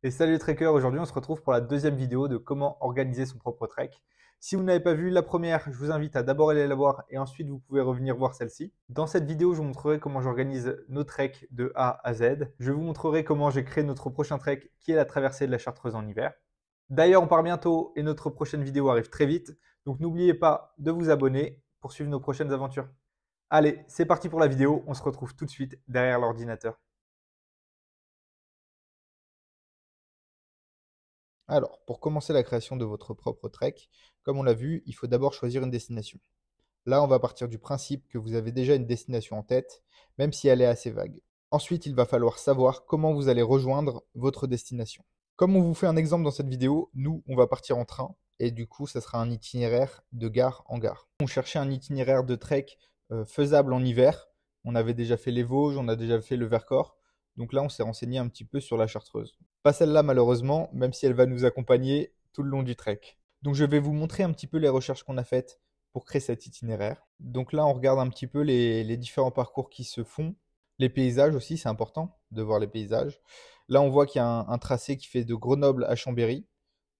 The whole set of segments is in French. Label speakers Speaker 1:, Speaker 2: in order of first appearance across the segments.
Speaker 1: Et salut les trekkers, aujourd'hui on se retrouve pour la deuxième vidéo de comment organiser son propre trek. Si vous n'avez pas vu la première, je vous invite à d'abord aller la voir et ensuite vous pouvez revenir voir celle-ci. Dans cette vidéo, je vous montrerai comment j'organise nos treks de A à Z. Je vous montrerai comment j'ai créé notre prochain trek qui est la traversée de la Chartreuse en hiver. D'ailleurs, on part bientôt et notre prochaine vidéo arrive très vite, donc n'oubliez pas de vous abonner pour suivre nos prochaines aventures. Allez, c'est parti pour la vidéo, on se retrouve tout de suite derrière l'ordinateur.
Speaker 2: Alors, pour commencer la création de votre propre trek, comme on l'a vu, il faut d'abord choisir une destination. Là, on va partir du principe que vous avez déjà une destination en tête, même si elle est assez vague. Ensuite, il va falloir savoir comment vous allez rejoindre votre destination. Comme on vous fait un exemple dans cette vidéo, nous, on va partir en train, et du coup, ça sera un itinéraire de gare en gare. On cherchait un itinéraire de trek faisable en hiver. On avait déjà fait les Vosges, on a déjà fait le Vercors. Donc là, on s'est renseigné un petit peu sur la Chartreuse. Pas celle-là malheureusement, même si elle va nous accompagner tout le long du trek. Donc je vais vous montrer un petit peu les recherches qu'on a faites pour créer cet itinéraire. Donc là, on regarde un petit peu les différents parcours qui se font. Les paysages aussi, c'est important de voir les paysages. Là, on voit qu'il y a un tracé qui fait de Grenoble à Chambéry.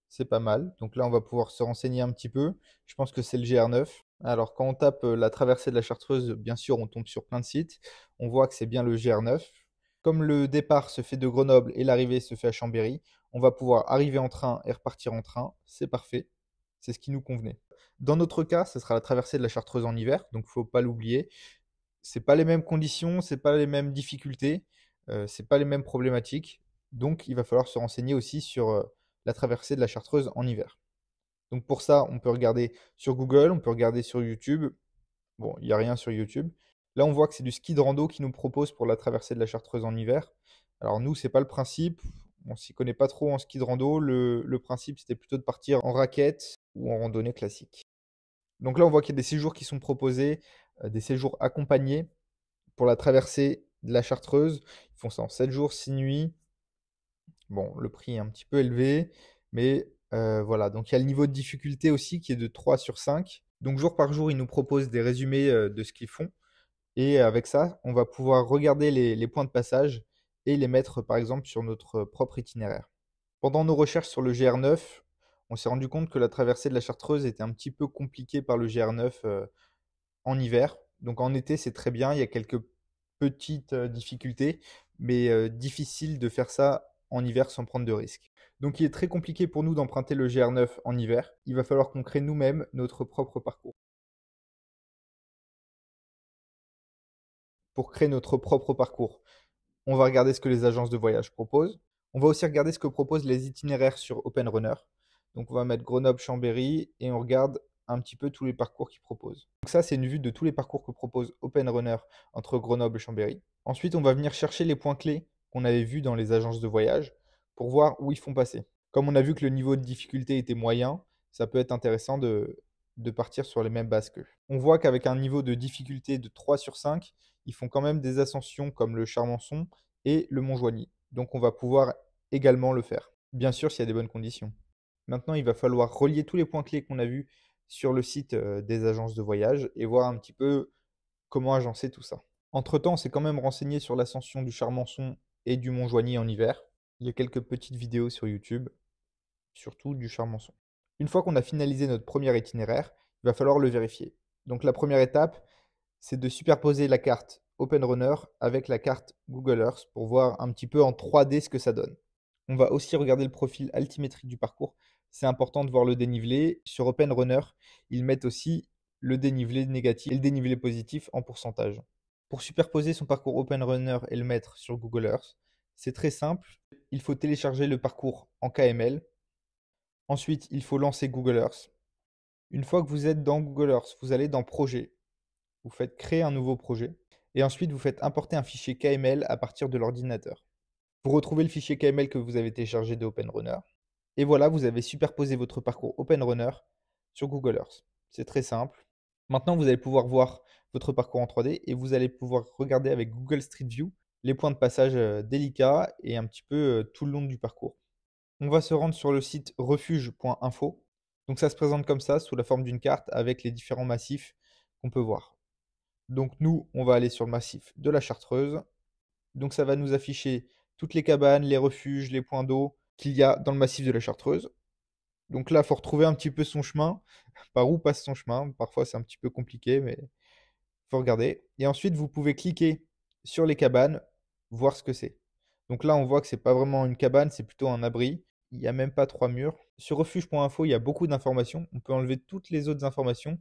Speaker 2: C'est pas mal. Donc là, on va pouvoir se renseigner un petit peu. Je pense que c'est le GR9. Alors, quand on tape la traversée de la Chartreuse, bien sûr, on tombe sur plein de sites. On voit que c'est bien le GR9. Comme le départ se fait de Grenoble et l'arrivée se fait à Chambéry, on va pouvoir arriver en train et repartir en train. C'est parfait. C'est ce qui nous convenait. Dans notre cas, ce sera la traversée de la Chartreuse en hiver, donc il ne faut pas l'oublier. C'est pas les mêmes conditions, c'est pas les mêmes difficultés, c'est pas les mêmes problématiques. Donc il va falloir se renseigner aussi sur la traversée de la Chartreuse en hiver. Donc pour ça, on peut regarder sur Google, on peut regarder sur YouTube. Bon, il n'y a rien sur YouTube. Là, on voit que c'est du ski de rando qui nous propose pour la traversée de la Chartreuse en hiver. Alors nous, c'est pas le principe. On s'y connaît pas trop en ski de rando. Le principe, c'était plutôt de partir en raquette ou en randonnée classique. Donc là, on voit qu'il y a des séjours qui sont proposés, des séjours accompagnés pour la traversée de la Chartreuse. Ils font ça en 7 jours, 6 nuits. Bon, le prix est un petit peu élevé, mais voilà. Donc il y a le niveau de difficulté aussi qui est de 3 sur 5. Donc jour par jour, ils nous proposent des résumés de ce qu'ils font. Et avec ça, on va pouvoir regarder les points de passage et les mettre par exemple sur notre propre itinéraire. Pendant nos recherches sur le GR9, on s'est rendu compte que la traversée de la Chartreuse était un petit peu compliquée par le GR9 en hiver. Donc en été, c'est très bien, il y a quelques petites difficultés, mais difficile de faire ça en hiver sans prendre de risques. Donc il est très compliqué pour nous d'emprunter le GR9 en hiver. Il va falloir qu'on crée nous-mêmes notre propre parcours. Pour créer notre propre parcours, on va regarder ce que les agences de voyage proposent. On va aussi regarder ce que proposent les itinéraires sur OpenRunner. Donc on va mettre Grenoble-Chambéry et on regarde un petit peu tous les parcours qu'ils proposent. Donc ça, c'est une vue de tous les parcours que propose OpenRunner entre Grenoble et Chambéry. Ensuite, on va venir chercher les points clés qu'on avait vus dans les agences de voyage pour voir où ils font passer. Comme on a vu que le niveau de difficulté était moyen, ça peut être intéressant de partir sur les mêmes bases qu'eux. On voit qu'avec un niveau de difficulté de 3 sur 5, ils font quand même des ascensions comme le Charmançon et le Montjoigny. Donc on va pouvoir également le faire. Bien sûr, s'il y a des bonnes conditions. Maintenant, il va falloir relier tous les points clés qu'on a vus sur le site des agences de voyage et voir un petit peu comment agencer tout ça. Entre-temps, on s'est quand même renseigné sur l'ascension du Charmançon et du Montjoigny en hiver. Il y a quelques petites vidéos sur YouTube, surtout du Charmançon. Une fois qu'on a finalisé notre premier itinéraire, il va falloir le vérifier. Donc la première étape, c'est de superposer la carte OpenRunner avec la carte Google Earth pour voir un petit peu en 3D ce que ça donne. On va aussi regarder le profil altimétrique du parcours. C'est important de voir le dénivelé. Sur OpenRunner, ils mettent aussi le dénivelé négatif et le dénivelé positif en pourcentage. Pour superposer son parcours OpenRunner et le mettre sur Google Earth, c'est très simple. Il faut télécharger le parcours en KML. Ensuite, il faut lancer Google Earth. Une fois que vous êtes dans Google Earth, vous allez dans Projet. Vous faites créer un nouveau projet. Et ensuite, vous faites importer un fichier KML à partir de l'ordinateur. Vous retrouvez le fichier KML que vous avez téléchargé de OpenRunner. Et voilà, vous avez superposé votre parcours OpenRunner sur Google Earth. C'est très simple. Maintenant, vous allez pouvoir voir votre parcours en 3D et vous allez pouvoir regarder avec Google Street View les points de passage délicats et un petit peu tout le long du parcours. On va se rendre sur le site refuge.info. Donc ça se présente comme ça, sous la forme d'une carte avec les différents massifs qu'on peut voir. Donc nous, on va aller sur le massif de la Chartreuse. Donc ça va nous afficher toutes les cabanes, les refuges, les points d'eau, qu'il y a dans le massif de la Chartreuse. Donc là, il faut retrouver un petit peu son chemin, par où passe son chemin. Parfois, c'est un petit peu compliqué, mais il faut regarder. Et ensuite, vous pouvez cliquer sur les cabanes, voir ce que c'est. Donc là, on voit que c'est pas vraiment une cabane, c'est plutôt un abri. Il n'y a même pas 3 murs. Sur refuge.info, il y a beaucoup d'informations. On peut enlever toutes les autres informations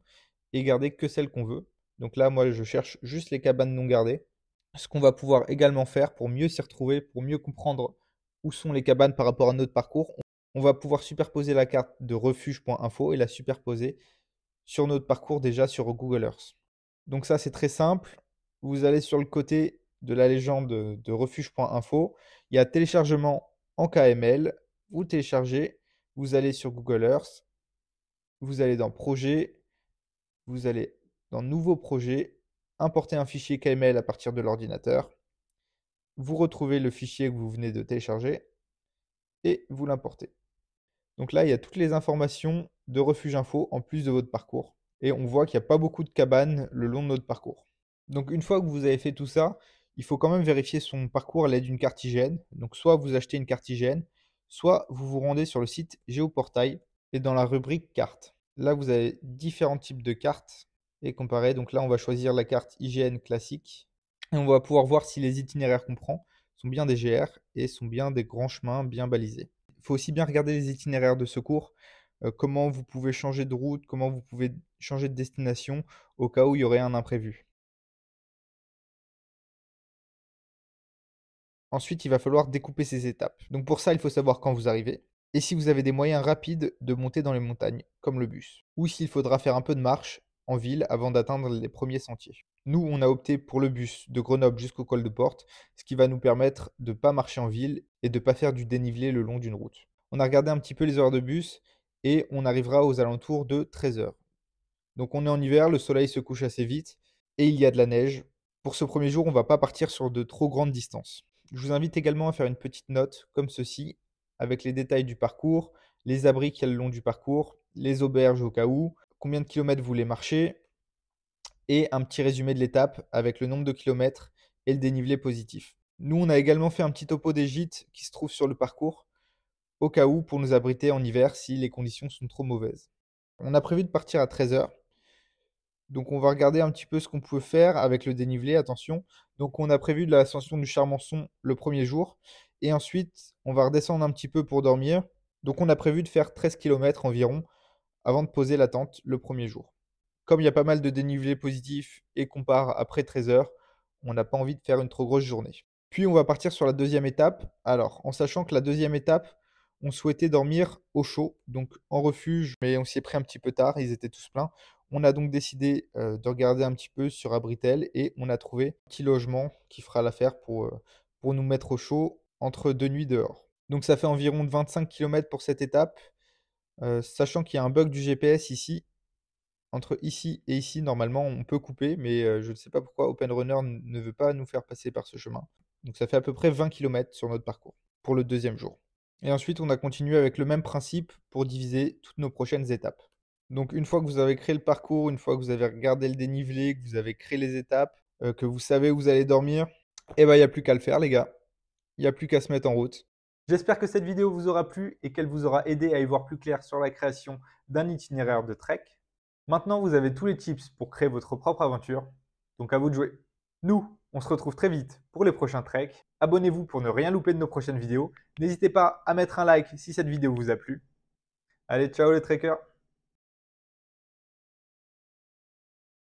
Speaker 2: et garder que celles qu'on veut. Donc là, moi, je cherche juste les cabanes non gardées. Ce qu'on va pouvoir également faire pour mieux s'y retrouver, pour mieux comprendre où sont les cabanes par rapport à notre parcours, on va pouvoir superposer la carte de refuge.info et la superposer sur notre parcours déjà sur Google Earth. Donc ça, c'est très simple. Vous allez sur le côté de la légende de refuge.info. Il y a téléchargement en KML. Vous téléchargez, vous allez sur Google Earth, vous allez dans Projet, vous allez dans Nouveau projet, importer un fichier KML à partir de l'ordinateur. Vous retrouvez le fichier que vous venez de télécharger et vous l'importez. Donc là, il y a toutes les informations de Refuge Info en plus de votre parcours. Et on voit qu'il n'y a pas beaucoup de cabanes le long de notre parcours. Donc une fois que vous avez fait tout ça, il faut quand même vérifier son parcours à l'aide d'une carte IGN. Donc soit vous achetez une carte IGN, soit vous vous rendez sur le site Géoportail et dans la rubrique cartes. Là, vous avez différents types de cartes et comparer. Donc là, on va choisir la carte IGN classique et on va pouvoir voir si les itinéraires qu'on prend sont bien des GR et sont bien des grands chemins bien balisés. Il faut aussi bien regarder les itinéraires de secours, comment vous pouvez changer de route, comment vous pouvez changer de destination au cas où il y aurait un imprévu. Ensuite, il va falloir découper ces étapes. Donc pour ça, il faut savoir quand vous arrivez et si vous avez des moyens rapides de monter dans les montagnes, comme le bus, ou s'il faudra faire un peu de marche en ville avant d'atteindre les premiers sentiers. Nous, on a opté pour le bus de Grenoble jusqu'au col de Porte, ce qui va nous permettre de ne pas marcher en ville et de ne pas faire du dénivelé le long d'une route. On a regardé un petit peu les heures de bus et on arrivera aux alentours de 13 heures. Donc on est en hiver, le soleil se couche assez vite et il y a de la neige. Pour ce premier jour, on ne va pas partir sur de trop grandes distances. Je vous invite également à faire une petite note comme ceci, avec les détails du parcours, les abris qu'il y a le long du parcours, les auberges au cas où, combien de kilomètres vous voulez marcher, et un petit résumé de l'étape avec le nombre de kilomètres et le dénivelé positif. Nous, on a également fait un petit topo des gîtes qui se trouvent sur le parcours, au cas où pour nous abriter en hiver si les conditions sont trop mauvaises. On a prévu de partir à 13 heures. Donc on va regarder un petit peu ce qu'on peut faire avec le dénivelé, attention. Donc on a prévu de l'ascension du Charmançon le premier jour. Et ensuite, on va redescendre un petit peu pour dormir. Donc on a prévu de faire 13 km environ avant de poser la tente le premier jour. Comme il y a pas mal de dénivelé positif et qu'on part après 13 heures, on n'a pas envie de faire une trop grosse journée. Puis on va partir sur la deuxième étape. Alors, en sachant que la deuxième étape, on souhaitait dormir au chaud, donc en refuge, mais on s'y est pris un petit peu tard, ils étaient tous pleins. On a donc décidé de regarder un petit peu sur Abritel et on a trouvé un petit logement qui fera l'affaire pour nous mettre au chaud entre 2 nuits dehors. Donc ça fait environ 25 km pour cette étape, sachant qu'il y a un bug du GPS ici. Entre ici et ici, normalement, on peut couper, mais je ne sais pas pourquoi OpenRunner ne veut pas nous faire passer par ce chemin. Donc ça fait à peu près 20 km sur notre parcours pour le deuxième jour. Et ensuite, on a continué avec le même principe pour diviser toutes nos prochaines étapes. Donc une fois que vous avez créé le parcours, une fois que vous avez regardé le dénivelé, que vous avez créé les étapes, que vous savez où vous allez dormir, eh ben il n'y a plus qu'à le faire les gars. Il n'y a plus qu'à se mettre en route.
Speaker 1: J'espère que cette vidéo vous aura plu et qu'elle vous aura aidé à y voir plus clair sur la création d'un itinéraire de trek. Maintenant, vous avez tous les tips pour créer votre propre aventure, donc à vous de jouer. Nous, on se retrouve très vite pour les prochains treks. Abonnez-vous pour ne rien louper de nos prochaines vidéos. N'hésitez pas à mettre un like si cette vidéo vous a plu. Allez, ciao les trekkers!